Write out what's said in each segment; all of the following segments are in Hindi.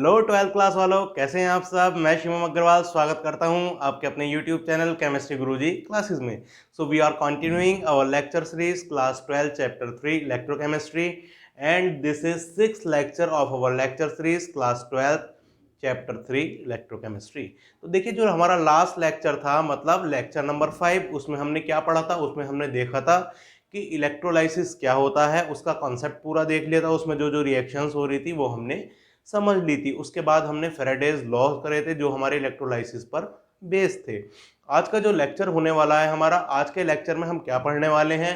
हेलो 12th क्लास वालों, कैसे हैं आप सब। मैं शिवम अग्रवाल स्वागत करता हूं आपके अपने YouTube channel chemistry Guruji classes में। So we are continuing our lecture series class 12 chapter 3 electrochemistry and this is 6th lecture of our lecture series class 12 chapter 3 electrochemistry. तो देखिए, जो हमारा लास्ट लेक्चर था मतलब लेक्चर नंबर 5, उसमें हमने क्या पढ़ा था। उसमें हमने देखा था कि इलेक्ट्रोलाइसिस क्या होता है, उसका कॉन्सेप्ट पूरा देख लिया था। उसमें जो जो रिएक्शंस हो रही थी वो हमने समझ ली थी। उसके बाद हमने फैराडेज लॉ करे थे जो हमारे इलेक्ट्रोलाइसिस पर बेस्ड थे। आज का जो लेक्चर होने वाला है हमारा, आज के लेक्चर में हम क्या पढ़ने वाले हैं,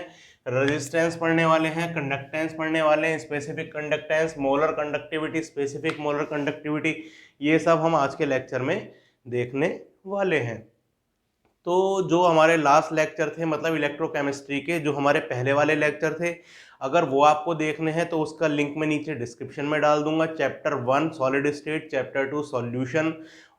रेजिस्टेंस पढ़ने वाले हैं, कंडक्टेंस पढ़ने वाले हैं, specific conductance, molar conductivity, specific molar conductivity, ये सब हम आज के लेक्चर में देखने वाले हैं। तो जो हमारे लास्ट लेक्चर थे मतलब इलेक्ट्रोकेमिस्ट्री के जो हमारे पहले वाले लेक्चर थे, अगर वो आपको देखने हैं तो उसका लिंक मैं नीचे डिस्क्रिप्शन में डाल दूंगा। Chapter 1 solid state, chapter 2 solution,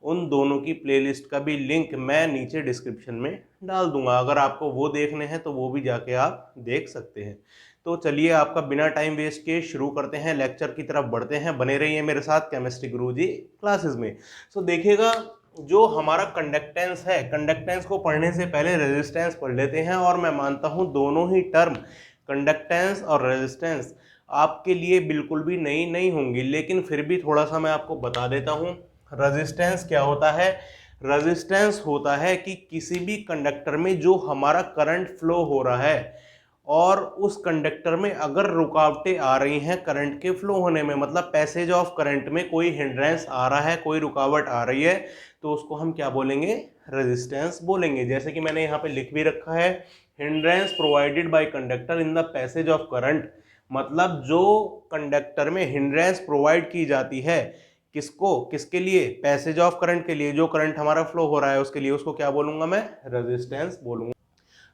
उन दोनों की प्लेलिस्ट का भी लिंक मैं नीचे डिस्क्रिप्शन में डाल दूंगा। अगर आपको वो देखने हैं तो वो भी जाके आप देख सकते हैं। तो चलिए, आपका बिना टाइम वेस्ट किए शुरू करते हैं, लेक्चर की तरफ बढ़ते हैं। बने रहिए मेरे साथ केमिस्ट्री गुरुजी क्लासेस में। सो देखिएगा, जो हमारा कंडक्टेंस है, कंडक्टेंस को पढ़ने से पहले रेजिस्टेंस पढ़ लेते हैं। और मैं मानता हूं दोनों ही टर्म कंडक्टेंस और रेजिस्टेंस आपके लिए बिल्कुल भी नई नहीं होंगी, लेकिन फिर भी थोड़ा सा मैं आपको बता देता हूं। रेजिस्टेंस क्या होता है? रेजिस्टेंस होता है कि किसी भी कंडक्टर में जो हमारा करंट फ्लो हो रहा है और उस कंडक्टर में अगर रुकावटें आ रही हैं करंट के फ्लो होने में, मतलब पैसेज ऑफ करंट में कोई हिंड्रेंस आ रहा है, कोई रुकावट आ रही है, तो उसको हम क्या बोलेंगे? रेजिस्टेंस बोलेंगे। जैसे कि मैंने यहाँ पे लिख भी रखा है, hindrance provided by conductor in the passage of current. मतलब जो कंडक्टर में हिंड्रेंस प्रोवाइड की जाती है, किसको, किसके लिए? पैसेज ऑफ करंट के लिए, जो करंट हमारा फ्लो हो रहा है उसके लिए, उसको क्या बोलूंगा मैं? रेजिस्टेंस बोलूंगा।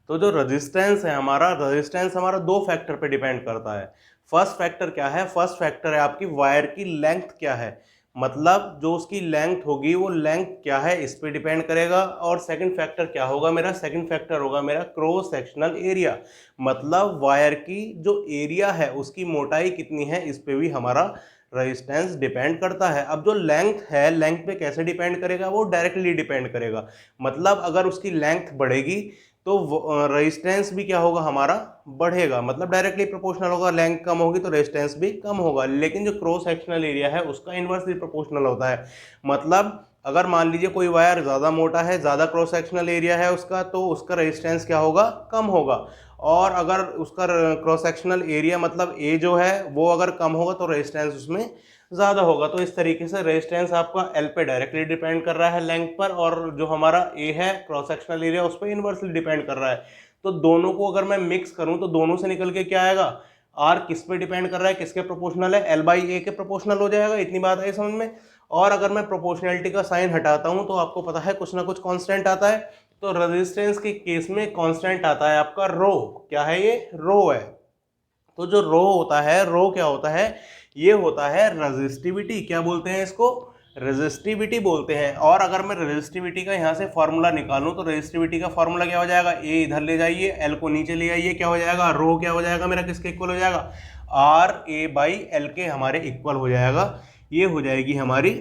तो जो रेजिस्टेंस है हमारा, रेजिस्टेंस हमारा दो फैक्टर पे डिपेंड करता है। फर्स्ट फैक्टर क्या है? फर्स्ट फैक्टर है आपकी वायर की लेंथ क्या है, मतलब जो उसकी लेंथ होगी वो लेंथ क्या है इस पे डिपेंड करेगा। और सेकंड फैक्टर क्या होगा मेरा? सेकंड फैक्टर होगा मेरा क्रॉस सेक्शनल एरिया, मतलब वायर की जो एरिया है उसकी मोटाई कितनी है, इस पे भी हमारा रेजिस्टेंस डिपेंड करता है। अब जो लेंथ है, लेंथ पे कैसे डिपेंड करेगा? वो डायरेक्टली डिपेंड करेगा। मतलब अगर उसकी लेंथ बढ़ेगी तो रेजिस्टेंस भी क्या होगा हमारा? बढ़ेगा, मतलब डायरेक्टली प्रोपोर्शनल होगा। लेंथ कम होगी तो रेजिस्टेंस भी कम होगा। लेकिन जो क्रॉस सेक्शनल एरिया है उसका इन्वर्सली प्रोपोर्शनल होता है। मतलब अगर मान लीजिए कोई वायर ज़्यादा मोटा है, ज़्यादा क्रॉस सेक्शनल एरिया है उसका, तो उसका रेजिस्टेंस क्या होगा? कम होगा। और अगर उसका क्रॉस सेक्शनल एरिया मतलब ए जो है वो अगर कम होगा तो रेजिस्टेंस उसमें ज़्यादा होगा। तो इस तरीके से रेजिस्टेंस आपका एल पे डायरेक्टली डिपेंड कर रहा है लेंथ पर, और जो हमारा ए है क्रॉस सेक्शनल एरिया उस पर इन्वर्सली डिपेंड कर रहा है। तो दोनों को अगर मैं मिक्स करूं तो दोनों से निकल के क्या आएगा? आर किस पे डिपेंड कर रहा है, किसके प्रोपोर्शनल है? एल बाई ए के प्रोपोर्शनल हो जाएगा। इतनी बात है समझ में। और अगर मैं प्रोपोर्शनलिटी का साइन हटाता हूं तो आपको पता है कुछ ना कुछ कांस्टेंट आता है। तो रेजिस्टेंस के केस में कांस्टेंट आता है आपका रो। क्या है ये? रो है। तो जो रो होता है, रो क्या होता है? ये होता है रेजिस्टिविटी। क्या बोलते हैं इसको? रेजिस्टिविटी बोलते हैं। और अगर मैं रेजिस्टिविटी का यहाँ से फॉर्मूला निकालूं तो रेजिस्टिविटी का फॉर्मूला क्या हो जाएगा? ए इधर ले जाइए, एल को नीचे ले आइए, क्या हो जाएगा? रो क्या हो जाएगा मेरा? किसके इक्वल हो जाएगा? आर ए बाई एल के हमारे इक्वल हो जाएगा। ये हो जाएगी हमारी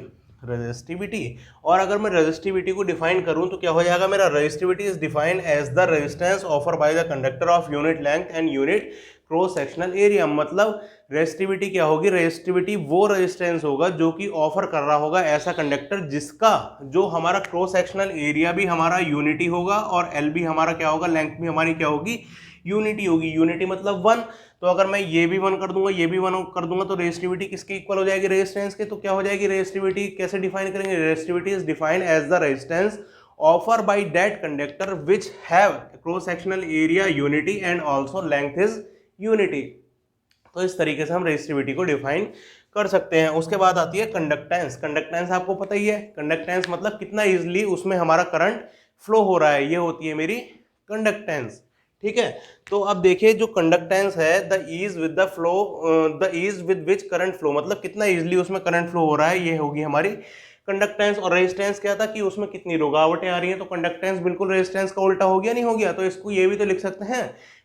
रेजिस्टिविटी। और अगर मैं रेजिस्टिविटी को डिफाइन करूं तो क्या हो जाएगा मेरा? Resistivity is defined as the resistance offer by the conductor of unit length and unit cross sectional area. मतलब रेजिस्टिविटी क्या होगी? रेजिस्टिविटी वो रेजिस्टेंस होगा जो कि ऑफर कर रहा होगा ऐसा कंडक्टर जिसका जो हमारा क्रॉस सेक्शनल एरिया भी हमारा यूनिटी होगा और एल भी हमारा क्या होगा? लेंथ भी हमारी क्या होगी? यूनिटी होगी। यूनिटी मतलब 1। तो अगर मैं ये भी 1 कर दूंगा, ये भी 1 कर दूंगा तो रेजिस्टिविटी किसकी इक्वल हो जाएगी? रेजिस्टेंस के। तो क्या हो जाएगी रेजिस्टिविटी? कैसे डिफाइन करेंगे? Resistivity is defined as the resistance offer by that conductor which have cross sectional area unity and also length is unity. तो इस तरीके से हम रेजिस्टिविटी को डिफाइन कर सकते हैं। उसके बाद आती है कंडक्टेंस। कंडक्टेंस आपको पता ही है, कंडक्टेंस मतलब कितना इजीली उसमें हमारा करंट फ्लो हो रहा है, ये होती है मेरी कंडक्टेंस। ठीक है। तो अब देखिए, जो कंडक्टेंस है, the ease with the flow, the ease with which current flow, मतलब कितना इजीली उसमें करंट फ्लो हो रहा है, ये होगी हमारी कंडक्टेंस। और रेजिस्टेंस क्या था कि उसमें कितनी रुकावटें आ रही हैं। तो कंडक्टेंस बिल्कुल रेजिस्टेंस का उल्टा हो गया, नहीं हो गया? तो इसको ये भी तो लिख सकते हैं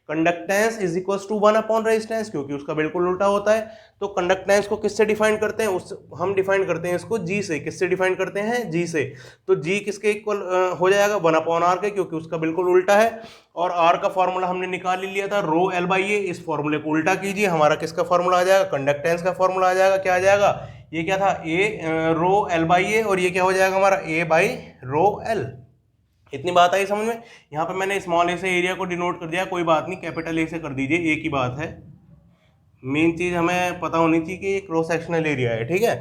conductance is equal to 1 upon resistance, क्योंकि उसका बिल्कुल उल्टा होता है। तो कंडक्टेंस को किससे डिफाइन करते हैं, उस हम डिफाइन करते हैं इसको जी से। किससे डिफाइन करते हैं, जी से। तो जी किसके इक्वल हो जाएगा, 1 अपॉन आर के, क्योंकि उसका बिल्कुल उल्टा है। और आर का फॉर्मूला हमने निकाल ही लिया था, रो एल बाई ए। इस फॉर्मूले को उल्टा कीजिए, हमारा किसका फॉर्मूला आ जाएगा, कंडक्टेंस का फॉर्मूला आ जाएगा। क्या आ जाएगा, ये क्या था, ए रो एल बाई ए, और ये क्या हो जाएगा हमारा, ए बाई रो एल। इतनी बात आई समझ में। यहाँ पे मैंने स्मॉल ए से एरिया को डिनोट कर दिया, कोई बात नहीं, कैपिटल ए से कर दीजिए, एक ही बात है। मेन चीज हमें पता होनी चाहिए कि क्रॉस सेक्शनल एरिया है, ठीक है।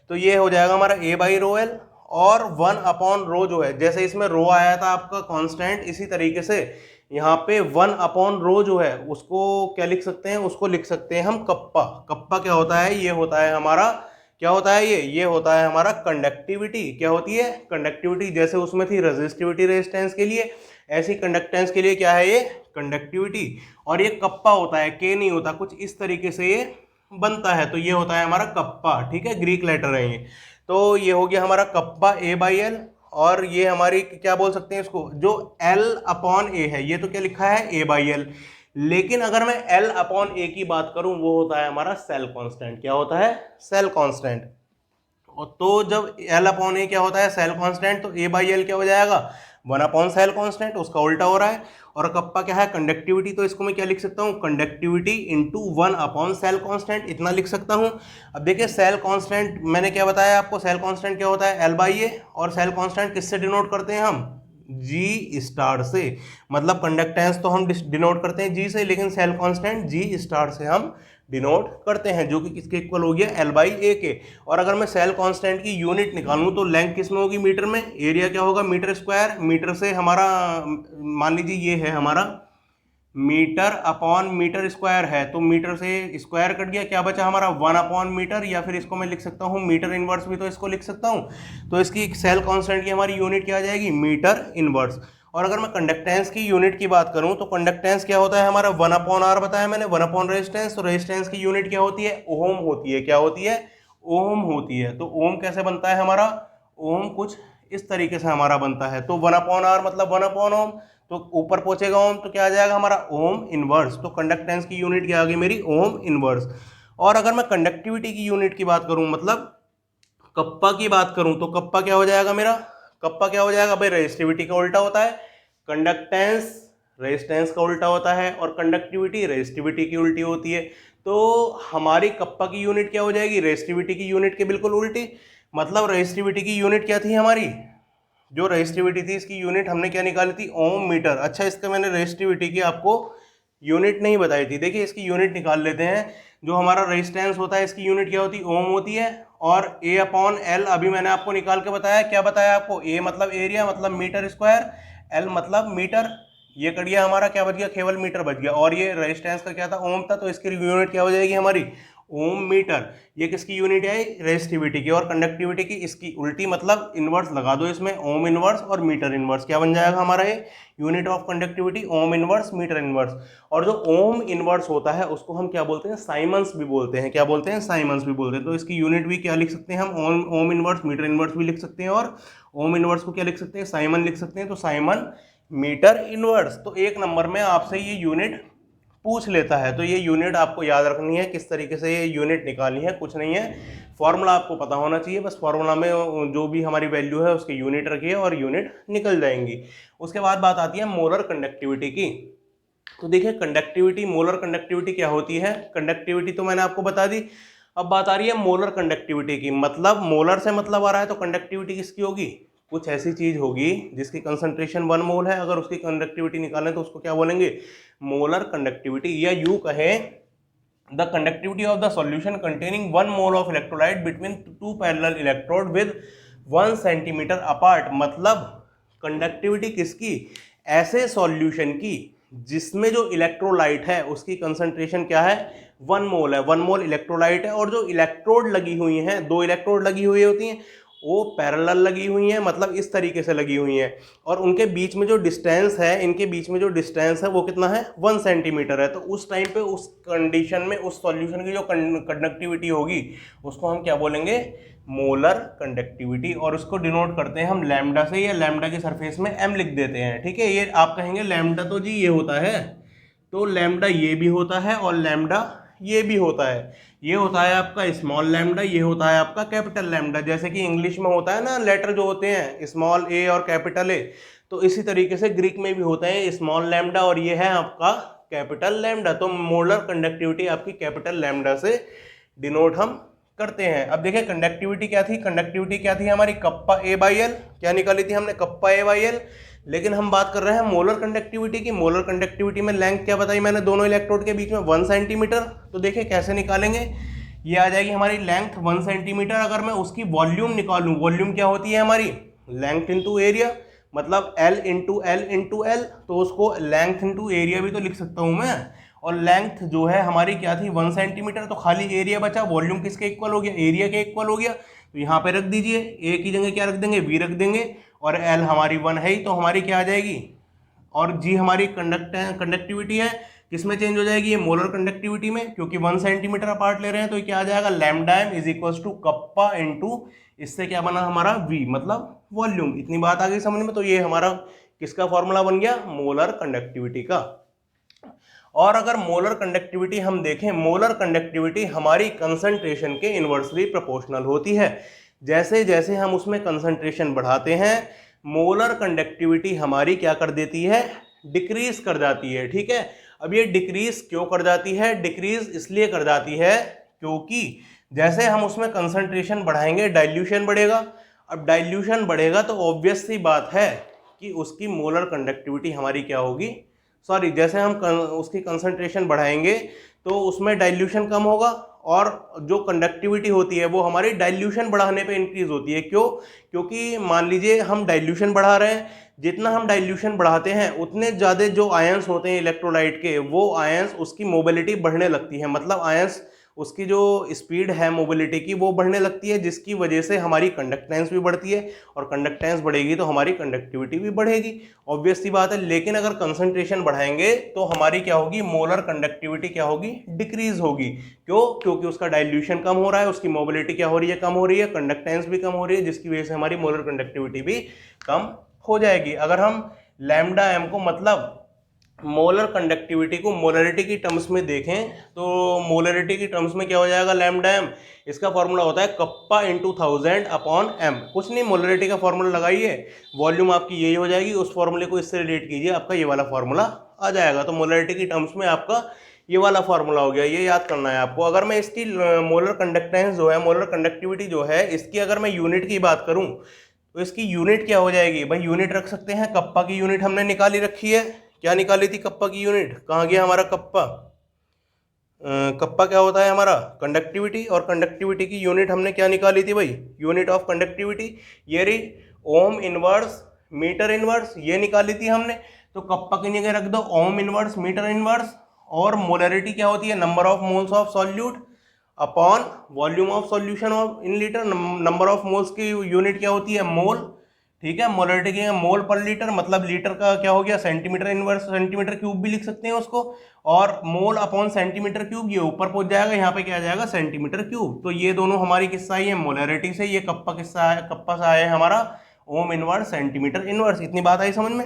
तो ये हो जाएगा हमारा ए बाई रो एल, और 1 अपॉन रो जो है, जैसे इसमें रो आया था आपका कांस्टेंट, इसी तरीके से यहाँ पे 1 अपॉन रो जो है उसको क्या लिख सकते हैं, उसको लिख सकते हैं हम कप्पा। कप्पा क्या होता है, ये होता है हमारा, क्या होता है ये होता है हमारा कंडक्टिविटी। क्या होती है, कंडक्टिविटी। जैसे उसमें थी रेजिस्टिविटी रेजिस्टेंस के लिए, ऐसी कंडक्टेंस के लिए क्या है, ये कंडक्टिविटी। और ये कप्पा होता है, के नहीं होता, कुछ इस तरीके से ये बनता है। तो ये होता है हमारा कप्पा, ठीक है, ग्रीक लेटर है ये। तो ये हो गया हमारा कप्पा ए बाई एल, और ये हमारी क्या बोल सकते हैं इसको, जो एल अपॉन ए है, ये तो क्या लिखा है, ए बाई एल। लेकिन अगर मैं एल अपॉन ए की बात करूं, वो होता है हमारा सेल कांस्टेंट। क्या होता है, सेल कांस्टेंट। तो जब एल अपॉन ए क्या होता है, सेल कांस्टेंट, तो ए बाई एल क्या हो जाएगा, 1 अपॉन सेल कांस्टेंट, उसका उल्टा हो रहा है। और कप्पा क्या है, कंडक्टिविटी, तो इसको मैं क्या लिख सकता हूँ, conductivity into 1 upon cell constant, इतना लिख सकता हूँ। अब देखिए सेल कांस्टेंट मैंने क्या बताया आपको, सेल कांस्टेंट क्या होता है, एल बाई ए। और सेल कांस्टेंट किससे डिनोट करते हैं हम, जी स्टार से। मतलब कंडक्टेंस तो हम डिनोट करते हैं जी से, लेकिन सेल कांस्टेंट जी स्टार से हम डिनोट करते हैं, जो कि किसके इक्वल हो गया, एल बाई ए के। और अगर मैं सेल कांस्टेंट की यूनिट निकालूं, तो लेंथ किस में होगी, मीटर में। एरिया क्या होगा, मीटर स्क्वायर। मीटर से हमारा मान लीजिए ये है हमारा मीटर अपॉन मीटर स्क्वायर है, तो मीटर से स्क्वायर कट गया, क्या बचा हमारा, 1 अपॉन मीटर। या फिर इसको मैं लिख सकता हूँ मीटर इनवर्स भी, तो इसको लिख सकता हूँ। तो इसकी सेल कांस्टेंट की हमारी यूनिट क्या आ जाएगी, मीटर इनवर्स। और अगर मैं कंडक्टेंस की यूनिट की बात करूं, तो कंडक्टेंस क्या होता है हमारा, 1 अपॉन आर बताया मैंने, 1 अपॉन रेजिस्टेंस। तो रेजिस्टेंस की यूनिट क्या होती है, ओम होती है। क्या होती है, ओम होती है। तो ओम कैसे बनता है हमारा, ओम कुछ इस तरीके से हमारा बनता है। तो 1 अपॉन आर मतलब 1 अपॉन ओम, तो ऊपर पहुंचेगा ओम, तो क्या आ जाएगा हमारा, ओम इनवर्स। तो कंडक्टेंस की यूनिट क्या आ गई मेरी, ओम इनवर्स। और अगर मैं कंडक्टिविटी की यूनिट की बात करूं, मतलब कप्पा की बात करूं, तो कप्पा क्या हो जाएगा मेरा, कप्पा क्या हो जाएगा भाई, रेजिस्टिविटी का उल्टा होता है। कंडक्टेंस रेजिस्टेंस का उल्टा होता है, और कंडक्टिविटी रेजिस्टिविटी की उल्टी होती है। तो हमारी कप्पा की यूनिट क्या हो जाएगी, रेजिस्टिविटी की यूनिट के बिल्कुल उल्टी। मतलब रेजिस्टिविटी की यूनिट क्या थी हमारी, जो रेजिस्टिविटी थी इसकी यूनिट हमने क्या निकाली थी, ओम मीटर। अच्छा, इसका मैंने रेजिस्टिविटी की आपको यूनिट नहीं बताई थी। देखिए इसकी यूनिट निकाल लेते हैं। जो हमारा रेजिस्टेंस होता है इसकी यूनिट क्या होती है, ओम होती है। और ए अपॉन एल अभी मैंने आपको निकाल के बताया। क्या बताया आपको, ए मतलब एरिया, मतलब मीटर स्क्वायर, एल मतलब मीटर। ये कट गया हमारा, क्या बच गया, केवल मीटर बच गया। और ये रेजिस्टेंस का क्या था, ओम था, तो इसकी यूनिट क्या हो जाएगी हमारी, ओम मीटर। ये किसकी यूनिट है, रेजिस्टिविटी की। और कंडक्टिविटी की इसकी उल्टी, मतलब इनवर्स लगा दो इसमें, ओम इनवर्स और मीटर इनवर्स। क्या बन जाएगा हमारा ये, unit of conductivity ohm inverse metre inverse. और जो ओम इनवर्स होता है उसको हम क्या बोलते हैं, साइमंस भी बोलते हैं। क्या बोलते हैं, साइमंस भी बोलते हैं। तो इसकी यूनिट भी क्या लिख सकते हैं हम, ओम इनवर्स मीटर इनवर्स भी लिख सकते हैं। और ओम इनवर्स को क्या लिख सकते हैं, साइमन लिख सकते हैं। तो साइमन मीटर इनवर्स। तो एक नंबर में आपसे ये यूनिट पूछ लेता है, तो ये यूनिट आपको याद रखनी है। किस तरीके से ये यूनिट निकालनी है, कुछ नहीं है, फॉर्मूला आपको पता होना चाहिए। बस फॉर्मूला में जो भी हमारी वैल्यू है उसकी यूनिट रखिए और यूनिट निकल जाएंगी। उसके बाद बात आती है मोलर कंडक्टिविटी की। तो देखिए कंडक्टिविटी, मोलर कंडक्टिविटी क्या होती है, कंडक्टिविटी तो मैंने आपको बता दी। अब बात आ रही है मोलर कंडक्टिविटी की। मतलब मोलर से मतलब आ रहा है, तो कंडक्टिविटी किसकी होगी, कुछ ऐसी चीज होगी जिसकी कंसंट्रेशन 1 मोल है। अगर उसकी कंडक्टिविटी निकालें तो उसको क्या बोलेंगे, मोलर कंडक्टिविटी। या यूं कहें, the conductivity of the solution containing 1 mole of electrolyte between 2 parallel electrode with 1 centimetre apart. मतलब कंडक्टिविटी किसकी, ऐसे सॉल्यूशन की जिसमें जो इलेक्ट्रोलाइट है उसकी कंसंट्रेशन क्या है, 1 मोल है। 1 मोल इलेक्ट्रोलाइट है, और जो इलेक्ट्रोड लगी हुई हैं, 2 इलेक्ट्रोड लगी हुई होती हैं, वो पैरेलल लगी हुई हैं, मतलब इस तरीके से लगी हुई हैं। और उनके बीच में जो डिस्टेंस है, इनके बीच में जो डिस्टेंस है वो कितना है, 1 सेंटीमीटर है। तो उस टाइम पे, उस कंडीशन में, उस सॉल्यूशन की जो कंडक्टिविटी होगी उसको हम क्या बोलेंगे, मोलर कंडक्टिविटी। और उसको डिनोट करते हैं हम लैम्डा से, या लैम्डा की सरफेस में m लिख देते हैं। ठीक है, ये आप कहेंगे लैम्डा तो जी ये होता है, तो लैम्डा ये भी होता है और लैम्डा ये भी होता है। ये होता है आपका स्मॉल लैम्डा, ये होता है आपका कैपिटल लैम्डा। जैसे कि इंग्लिश में होता है ना लेटर जो होते हैं स्मॉल ए और कैपिटल ए, तो इसी तरीके से ग्रीक में भी होता है स्मॉल लैम्डा और ये है आपका कैपिटल लैम्डा। तो मोलर कंडक्टिविटी आपकी कैपिटल लैम्डा से डिनोट हम करते हैं। अब देखिए कंडक्टिविटी क्या थी, कंडक्टिविटी क्या थी हमारी कप्पा ए बाई एल, क्या निकाली थी हमने कप्पा ए बाई एल। लेकिन हम बात कर रहे हैं मोलर कंडक्टिविटी की। मोलर कंडक्टिविटी में लेंथ क्या बताई मैंने दोनों इलेक्ट्रोड के बीच में 1 सेंटीमीटर। तो देखिए कैसे निकालेंगे, ये आ जाएगी हमारी लेंथ 1 सेंटीमीटर। अगर मैं उसकी वॉल्यूम निकालूं, वॉल्यूम क्या होती है हमारी लेंथ इंटू एरिया, मतलब L into L into L, तो उसको लेंथ इंटू एरिया भी तो लिख सकता हूं मैं। और लेंथ जो है हमारी क्या थी 1 सेंटीमीटर, तो खाली एरिया बचा, वॉल्यूम किसके इक्वल हो गया, एरिया के इक्वल हो गया। तो यहाँ पे रख दीजिए, ए की जगह क्या रख देंगे, वी रख देंगे, और एल हमारी 1 है ही, तो हमारी क्या आ जाएगी, और जी हमारी कंडक्टिविटी है, किसमें चेंज हो जाएगी, ये मोलर कंडक्टिविटी में, क्योंकि 1 सेंटीमीटर अपार्ट ले रहे हैं। तो क्या आ जाएगा, lambda M is equal to kappa into, इससे क्या बना हमारा वी, मतलब वॉल्यूम। इतनी बात आ गई समझ में। तो ये हमारा किसका फॉर्मूला बन गया, मोलर कंडक्टिविटी का। और अगर मोलर कंडक्टिविटी हम देखें, मोलर कंडक्टिविटी हमारी कंसंट्रेशन के इन्वर्सली प्रोपोर्शनल होती है। जैसे जैसे हम उसमें कंसंट्रेशन बढ़ाते हैं, मोलर कंडक्टिविटी हमारी क्या कर देती है, डिक्रीज कर जाती है। ठीक है, अब ये डिक्रीज क्यों कर जाती है, डिक्रीज इसलिए कर जाती है क्योंकि जैसे हम उसमें कंसंट्रेशन बढ़ाएंगे डाइल्यूशन बढ़ेगा। अब डाइल्यूशन बढ़ेगा तो ऑब्वियस सी बात है कि उसकी मोलर कंडक्टिविटी हमारी क्या होगी, सॉरी, जैसे हम उसकी कंसंट्रेशन बढ़ाएंगे तो उसमें डाइल्यूशन कम होगा, और जो कंडक्टिविटी होती है वो हमारी डाइल्यूशन बढ़ाने पे इंक्रीज होती है। क्यों, क्योंकि मान लीजिए हम डाइल्यूशन बढ़ा रहे हैं, जितना हम डाइल्यूशन बढ़ाते हैं उतने ज़्यादा जो आयंस होते हैं इलेक्ट्रोलाइट के, वो आयंस उसकी मोबिलिटी बढ़ने लगती है, मतलब आयंस उसकी जो स्पीड है मोबिलिटी की वो बढ़ने लगती है, जिसकी वजह से हमारी कंडक्टेंस भी बढ़ती है, और कंडक्टेंस बढ़ेगी तो हमारी कंडक्टिविटी भी बढ़ेगी, ऑब्वियस सी बात है। लेकिन अगर कंसंट्रेशन बढ़ाएंगे तो हमारी क्या होगी, मोलर कंडक्टिविटी क्या होगी, डिक्रीज होगी। क्यों, क्योंकि उसका डाइल्यूशन कम हो रहा है, उसकी मोबिलिटी क्या हो रही है, कम हो रही है, कंडक्टेंस भी कम हो रही है, जिसकी वजह से हमारी मोलर कंडक्टिविटी भी कम हो जाएगी। अगर हम लैम्डा एम को, मतलब मोलर कंडक्टिविटी को मोलरिटी की टर्म्स में देखें, तो मोलरिटी की टर्म्स में क्या हो जाएगा, लैम्डा एम, इसका फॉर्मूला होता है कप्पा इंटू 1000 अपॉन एम। कुछ नहीं, मोलरिटी का फॉर्मूला लगाइए, वॉल्यूम आपकी यही हो जाएगी, उस फॉर्मूले को इससे रिलेट कीजिए, आपका ये वाला फॉर्मूला आ जाएगा। तो मोलरिटी की टर्म्स में आपका ये वाला फॉर्मूला हो गया, ये याद करना है आपको। अगर मैं इसकी मोलर कंडक्टेंस जो है, मोलर कंडक्टिविटी जो है, इसकी अगर मैं यूनिट की बात करूं तो इसकी यूनिट क्या हो जाएगी भाई, यूनिट रख सकते हैं, कप्पा की यूनिट हमने निकाली रखी है। क्या निकाली थी, कप्पा की यूनिट, कहाँ गया हमारा कप्पा, कप्पा क्या होता है हमारा, कंडक्टिविटी, और कंडक्टिविटी की यूनिट हमने क्या निकाली थी भाई, यूनिट ऑफ कंडक्टिविटी, ये रही ओम इनवर्स मीटर इनवर्स, ये निकाली थी हमने। तो कप्पा की जगह रख दो ओम इनवर्स मीटर इनवर्स, और मोलरिटी क्या होती है, number of moles of solute upon volume of solution of in litre. Number of moles की यूनिट क्या होती है, मोल। ठीक है, मोलरिटी की मोल पर लीटर, मतलब लीटर का क्या हो गया, सेंटीमीटर इनवर्स, सेंटीमीटर क्यूब भी लिख सकते हैं उसको, और मोल अपॉन सेंटीमीटर क्यूब, ये ऊपर पहुंच जाएगा, यहाँ पे क्या आ जाएगा, सेंटीमीटर क्यूब। तो ये दोनों हमारी किससे आई है, मोलरिटी से, ये कप्पा किससा है, कप्पा से आया है हमारा ओम इनवर्स सेंटीमीटर इनवर्स। इतनी बात आई समझ में।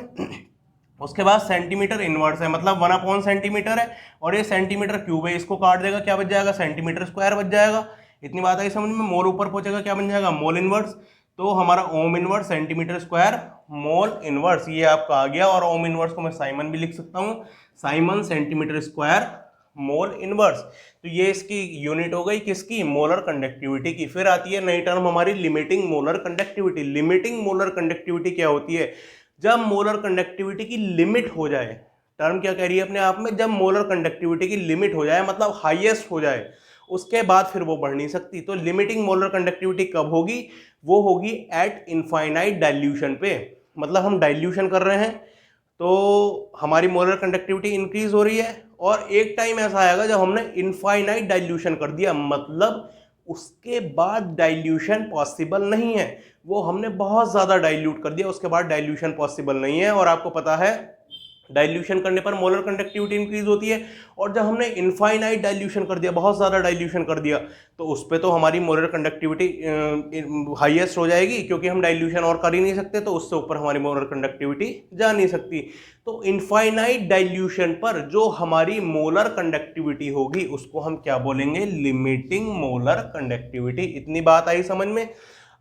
उसके बाद सेंटीमीटर इनवर्स है, मतलब 1 अपॉन सेंटीमीटर है, और ये सेंटीमीटर क्यूब है, इसको काट देगा, क्या बच जाएगा, सेंटीमीटर स्क्वायर बच जाएगा। इतनी बात आई समझ में। मोल ऊपर पहुंचेगा, क्या बन जाएगा, मोल इनवर्स। तो हमारा ohm inverse centimetre square mole inverse, ये आपका आ गया। और ओम इनवर्स को मैं साइमन भी लिख सकता हूँ, Simon centimetre square mole inverse. तो ये इसकी यूनिट हो गई किसकी, मोलर कंडक्टिविटी की। फिर आती है नई टर्म हमारी limiting molar conductivity. Limiting molar conductivity क्या होती है, जब मोलर कंडक्टिविटी की लिमिट हो जाए, टर्म क्या कह रही है अपने आप में, जब मोलर कंडक्टिविटी की लिमिट हो जाए, मतलब हाईएस्ट हो जाए, उसके बाद फिर वो बढ़ नहीं सकती। तो लिमिटिंग मोलर कंडक्टिविटी कब होगी, वो होगी एट इनफाइनाइट डाइल्यूशन पे, मतलब हम डाइल्यूशन कर रहे हैं तो हमारी मोलर कंडक्टिविटी इंक्रीज हो रही है, और एक टाइम ऐसा आएगा जब हमने इनफाइनाइट डाइल्यूशन कर दिया, मतलब उसके बाद डाइल्यूशन पॉसिबल नहीं है, वो हमने बहुत ज़्यादा डाइल्यूट कर दिया, उसके बाद डाइल्यूशन पॉसिबल नहीं है। और आपको पता है डाइल्यूशन करने पर मोलर कंडक्टिविटी इंक्रीज होती है, और जब हमने इनफाइनाइट डाइल्यूशन कर दिया, बहुत ज़्यादा डाइल्यूशन कर दिया, तो उस पर तो हमारी मोलर कंडक्टिविटी हाईएस्ट हो जाएगी, क्योंकि हम डाइल्यूशन और कर ही नहीं सकते, तो उससे ऊपर हमारी मोलर कंडक्टिविटी जा नहीं सकती। तो इनफाइनाइट डाइल्यूशन पर जो हमारी मोलर कंडक्टिविटी होगी उसको हम क्या बोलेंगे, लिमिटिंग मोलर कंडक्टिविटी। इतनी बात आई समझ में।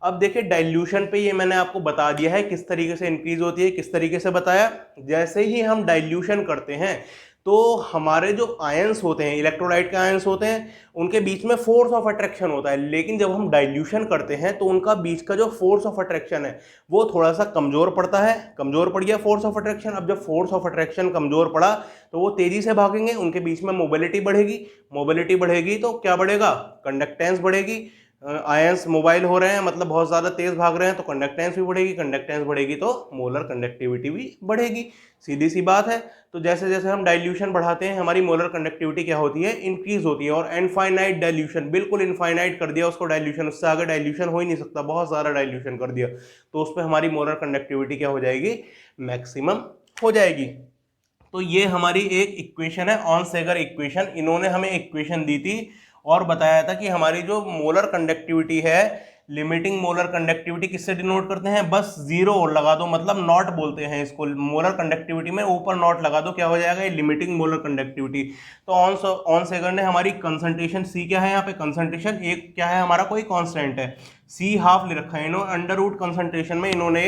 अब देखिए डाइल्यूशन पे ये मैंने आपको बता दिया है किस तरीके से इंक्रीज होती है, किस तरीके से बताया। जैसे ही हम डाइल्यूशन करते हैं तो हमारे जो आयंस होते हैं, इलेक्ट्रोलाइट के आयंस होते हैं, उनके बीच में फोर्स ऑफ अट्रैक्शन होता है, लेकिन जब हम डाइल्यूशन करते हैं तो उनका बीच का जो फोर्स ऑफ अट्रैक्शन है वो थोड़ा सा कमजोर पड़ता है, कमजोर पड़ गया फोर्स ऑफ अट्रैक्शन। अब जब फोर्स ऑफ अट्रैक्शन कमजोर पड़ा तो वो तेजी से भागेंगे, उनके बीच में मोबिलिटी बढ़ेगी, मोबिलिटी बढ़ेगी तो क्या बढ़ेगा, कंडक्टेंस बढ़ेगी। आयंस मोबाइल हो रहे हैं मतलब बहुत ज़्यादा तेज भाग रहे हैं तो कंडक्टेंस भी बढ़ेगी, कंडक्टेंस बढ़ेगी तो मोलर कंडक्टिविटी भी बढ़ेगी, सीधी सी बात है। तो जैसे जैसे हम डाइल्यूशन बढ़ाते हैं हमारी मोलर कंडक्टिविटी क्या होती है, इंक्रीज होती है। और इनफाइनाइट डाइल्यूशन, बिल्कुल इनफाइनाइट कर दिया उसको डाइल्यूशन, उससे आगे डाइल्यूशन हो ही नहीं सकता, बहुत ज़्यादा डाइल्यूशन कर दिया तो उस पर हमारी मोलर कंडक्टिविटी क्या हो जाएगी, मैक्सिमम हो जाएगी। तो ये हमारी एक इक्वेशन है, ऑन सेगर इक्वेशन। इन्होंने हमें इक्वेशन दी थी और बताया था कि हमारी जो मोलर कंडक्टिविटी है, लिमिटिंग मोलर कंडक्टिविटी किससे डिनोट करते हैं, बस जीरो लगा दो, मतलब नॉट बोलते हैं इसको। मोलर कंडक्टिविटी में ऊपर नॉट लगा दो, क्या हो जाएगा, ये लिमिटिंग मोलर कंडक्टिविटी। तो ऑन सेगर ने हमारी कंसंट्रेशन सी क्या है, यहाँ पे कंसंट्रेशन एक क्या है हमारा, कोई कांस्टेंट है, सी हाफ ले रखा है इन्होंने। अंडर रूट कंसंट्रेशन में इन्होंने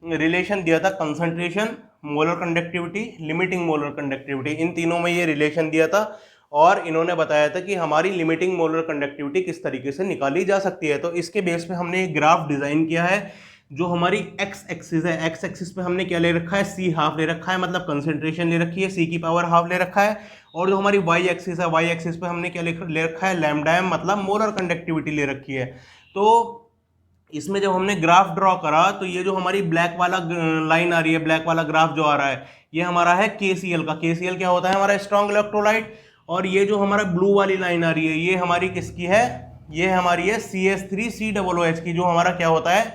रिलेशन दिया था, concentration, molar conductivity, limiting molar conductivity, इन तीनों में ये रिलेशन दिया था। और इन्होंने बताया था कि हमारी लिमिटिंग मोलर कंडक्टिविटी किस तरीके से निकाली जा सकती है। तो इसके बेस पे हमने एक ग्राफ डिजाइन किया है। जो हमारी एक्स एक्सिस है, एक्स एक्सिस पे हमने क्या ले रखा है, सी हाफ ले रखा है, मतलब कंसंट्रेशन ले रखी है, सी की पावर हाफ ले रखा है। और जो हमारी वाई एक्सिस है, वाई एक्सिस पे हमने क्या ले रखा है, लैम्डा एम, मतलब मोलर कंडक्टिविटी ले रखी है। तो इसमें जब हमने ग्राफ ड्रॉ करा तो ये जो हमारी ब्लैक वाला लाइन आ रही है, ब्लैक वाला ग्राफ जो आ रहा है, ये हमारा है KCl का। KCl क्या होता है, हमारा स्ट्रॉन्ग इलेक्ट्रोलाइट। और ये जो हमारा ब्लू वाली लाइन आ रही है ये हमारी किसकी है, ये हमारी है CH3COOH की, जो हमारा क्या होता है,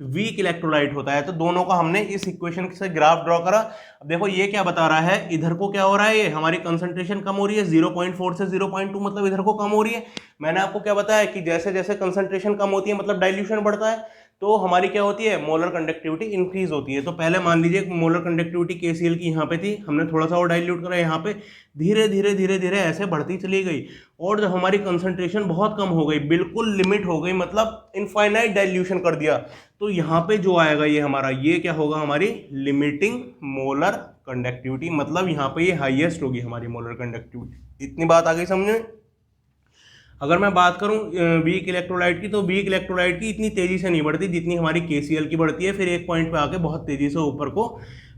वीक इलेक्ट्रोलाइट होता है। तो दोनों का हमने इस इक्वेशन से ग्राफ ड्रॉ करा। अब देखो ये क्या बता रहा है, इधर को क्या हो रहा है, ये हमारी कंसंट्रेशन कम हो रही है 0.4 से 0.2, मतलब इधर को कम हो रही है। मैंने आपको क्या बताया कि जैसे जैसे कंसंट्रेशन कम होती है मतलब डाइल्यूशन बढ़ता है, तो हमारी क्या होती है, मोलर कंडक्टिविटी इंक्रीज होती है। तो पहले मान लीजिए मोलर कंडक्टिविटी KCl की यहाँ पे थी, हमने थोड़ा सा और डाइल्यूट करा यहाँ पे, धीरे धीरे धीरे धीरे ऐसे बढ़ती चली गई। और जब हमारी कंसंट्रेशन बहुत कम हो गई, बिल्कुल लिमिट हो गई, मतलब इनफाइनाइट डाइल्यूशन कर दिया, तो यहाँ पे जो आएगा ये हमारा, ये क्या होगा, हमारी लिमिटिंग मोलर कंडक्टिविटी, मतलब यहाँ पे ये हाईएस्ट होगी हमारी मोलर कंडक्टिविटी। इतनी बात आ गई समझ में। अगर मैं बात करूं वीक इलेक्ट्रोलाइट की, तो वीक इलेक्ट्रोलाइट की इतनी तेजी से नहीं बढ़ती जितनी हमारी KCl की बढ़ती है, फिर एक पॉइंट पे आके बहुत तेजी से ऊपर को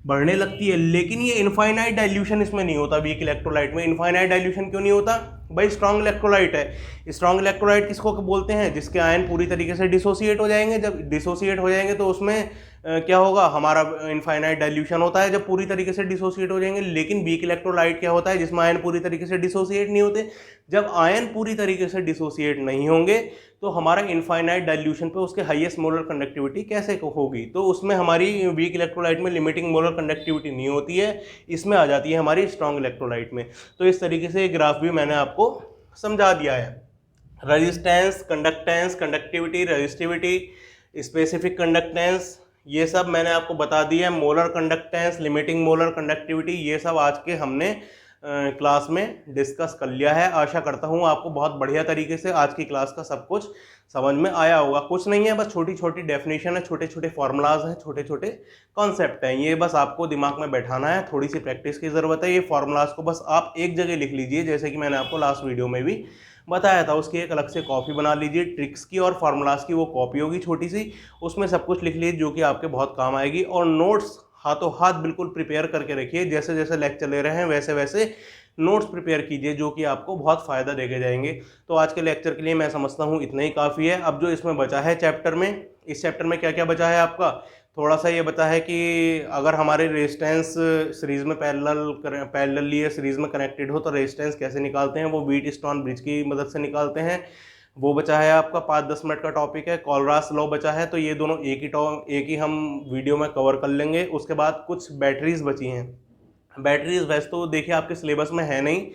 बढ़ने लगती है। लेकिन ये इनफाइनाइट डाइल्यूशन इसमें नहीं होता, वीक इलेक्ट्रोलाइट में। इनफाइनाइट डाइल्यूशन क्यों नहीं होता भाई, स्ट्रॉन्ग इलेक्ट्रोलाइट है। स्ट्रॉन्ग इलेक्ट्रोलाइट किसको बोलते हैं, जिसके आयन पूरी तरीके से डिसोसिएट हो जाएंगे। जब डिसोसिएट हो जाएंगे तो उसमें क्या होगा, हमारा इनफाइनाइट डाइल्यूशन होता है जब पूरी तरीके से डिसोसिएट हो जाएंगे। लेकिन वीक इलेक्ट्रोलाइट क्या होता है, जिसमें आयन पूरी तरीके से डिसोसिएट नहीं होते। जब आयन पूरी तरीके से डिसोसिएट नहीं होंगे तो हमारा इनफाइनाइट डाइल्यूशन पे उसके हाईएस्ट मोलर कंडक्टिविटी कैसे होगी, तो उसमें हमारी वीक इलेक्ट्रोलाइट में लिमिटिंग मोलर कंडक्टिविटी नहीं होती है, इसमें आ जाती है हमारी स्ट्रॉन्ग इलेक्ट्रोलाइट में। तो इस तरीके से ये ग्राफ भी मैंने आपको समझा दिया है। Resistance, conductance, conductivity, resistivity, specific conductance, ये सब मैंने आपको बता दिया है। Molar conductance, limiting molar conductivity, ये सब आज के हमने क्लास में डिस्कस कर लिया है। आशा करता हूँ आपको बहुत बढ़िया तरीके से आज की क्लास का सब कुछ समझ में आया होगा। कुछ नहीं है, बस छोटी छोटी डेफिनेशन है, छोटे छोटे फॉर्मूलाज हैं, छोटे छोटे कॉन्सेप्ट हैं, ये बस आपको दिमाग में बैठाना है, थोड़ी सी प्रैक्टिस की ज़रूरत है। ये फॉर्मूलाज को बस आप एक जगह लिख लीजिए, जैसे कि मैंने आपको लास्ट वीडियो में भी बताया था। उसकी एक अलग से कॉपी बना लीजिए, ट्रिक्स की और फार्मूलाज की वो कॉपी होगी छोटी सी, उसमें सब कुछ लिख लीजिए जो कि आपके बहुत काम आएगी। और नोट्स हाथों हाथ बिल्कुल प्रिपेयर करके रखिए, जैसे जैसे लेक्चर ले रहे हैं वैसे वैसे नोट्स प्रिपेयर कीजिए, जो कि आपको बहुत फ़ायदा देके जाएंगे। तो आज के लेक्चर के लिए मैं समझता हूँ इतना ही काफ़ी है। अब जो इसमें बचा है चैप्टर में, इस चैप्टर में क्या क्या बचा है आपका, थोड़ा सा ये बता है कि अगर हमारे रेजिस्टेंस सीरीज़ में पैरेलली सीरीज़ में कनेक्टेड हो तो रेजिस्टेंस कैसे निकालते हैं, वो व्हीटस्टोन ब्रिज की मदद से निकालते हैं। वो बचा है आपका 5-10 मिनट का टॉपिक है। कॉलरास लॉ बचा है, तो ये दोनों एक ही हम वीडियो में कवर कर लेंगे। उसके बाद कुछ बैटरीज बची हैं, बैटरीज वैसे तो देखिए आपके सिलेबस में है नहीं,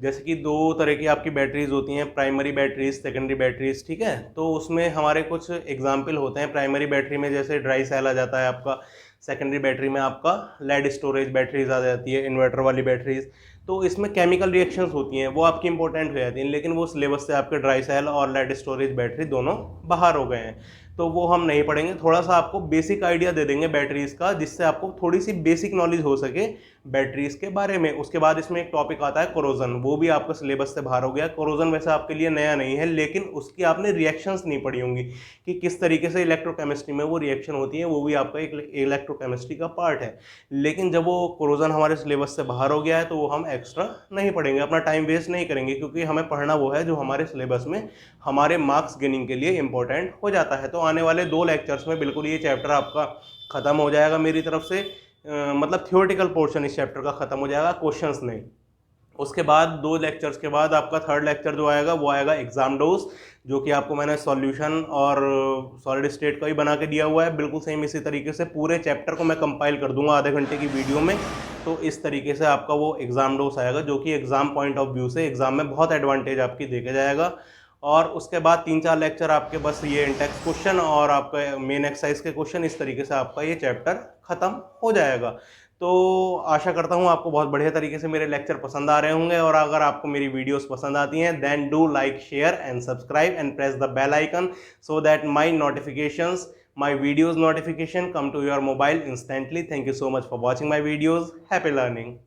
जैसे कि दो तरह की आपकी बैटरीज होती हैं, प्राइमरी बैटरीज, सेकेंडरी बैटरीज, ठीक है। तो उसमें हमारे कुछ एग्जाम्पल होते हैं। प्राइमरी बैटरी में जैसे ड्राई सेल आ जाता है आपका, सेकेंडरी बैटरी में आपका लेड स्टोरेज बैटरीज आ जाती है, इन्वर्टर वाली बैटरीज। तो इसमें केमिकल रिएक्शंस होती हैं, वो आपकी इंपॉर्टेंट हो जाती हैं, लेकिन वो सिलेबस से आपके ड्राई सेल और लेड स्टोरेज बैटरी दोनों बाहर हो गए हैं, तो वो हम नहीं पढ़ेंगे। थोड़ा सा आपको बेसिक आइडिया दे देंगे बैटरीज का, जिससे आपको थोड़ी सी बेसिक नॉलेज हो सके बैटरीज के बारे में। उसके बाद इसमें एक टॉपिक आता है कोरोजन, वो भी आपका सिलेबस से बाहर हो गया। कोरोजन वैसे आपके लिए नया नहीं है, लेकिन उसकी आपने रिएक्शंस नहीं पढ़ी होंगी कि किस तरीके से इलेक्ट्रोकेमिस्ट्री में वो रिएक्शन होती है, वो भी आपका एक इलेक्ट्रोकेमिस्ट्री का पार्ट है। लेकिन जब वो कोरोजन हमारे सिलेबस से बाहर हो गया है तो वो हम एक्स्ट्रा नहीं पढ़ेंगे, अपना टाइम वेस्ट नहीं करेंगे, क्योंकि हमें पढ़ना वो है जो हमारे सिलेबस में हमारे मार्क्स गेनिंग के लिए इंपॉर्टेंट हो जाता है। तो आने वाले 2 लेक्चर्स में बिल्कुल ये चैप्टर आपका खत्म हो जाएगा मेरी तरफ से, मतलब थियोरेटिकल पोर्शन इस चैप्टर का खत्म हो जाएगा, क्वेश्चंस नहीं। उसके बाद 2 लेक्चर्स के बाद आपका थर्ड लेक्चर जो आएगा वो आएगा एग्जाम डोज, जो कि आपको मैंने सॉल्यूशन और सॉलिड स्टेट का ही बना के दिया हुआ है, बिल्कुल सेम इसी तरीके से पूरे चैप्टर को मैं कंपाइल कर दूंगा आधे घंटे की वीडियो में। तो इस तरीके से आपका वो एग्जाम डोज आएगा, जो कि एग्जाम पॉइंट ऑफ व्यू से एग्जाम में बहुत एडवांटेज आपकी देखा जाएगा। और उसके बाद 3-4 लेक्चर आपके बस ये इंटेक्स क्वेश्चन और आपका मेन एक्सरसाइज के क्वेश्चन, इस तरीके से आपका ये चैप्टर खत्म हो जाएगा। तो आशा करता हूँ आपको बहुत बढ़िया तरीके से मेरे लेक्चर पसंद आ रहे होंगे, और अगर आपको मेरी वीडियोस पसंद आती हैं then do like, share and subscribe and press the bell icon so that my videos notification come to your mobile instantly. Thank you so much for watching my videos. Happy learning.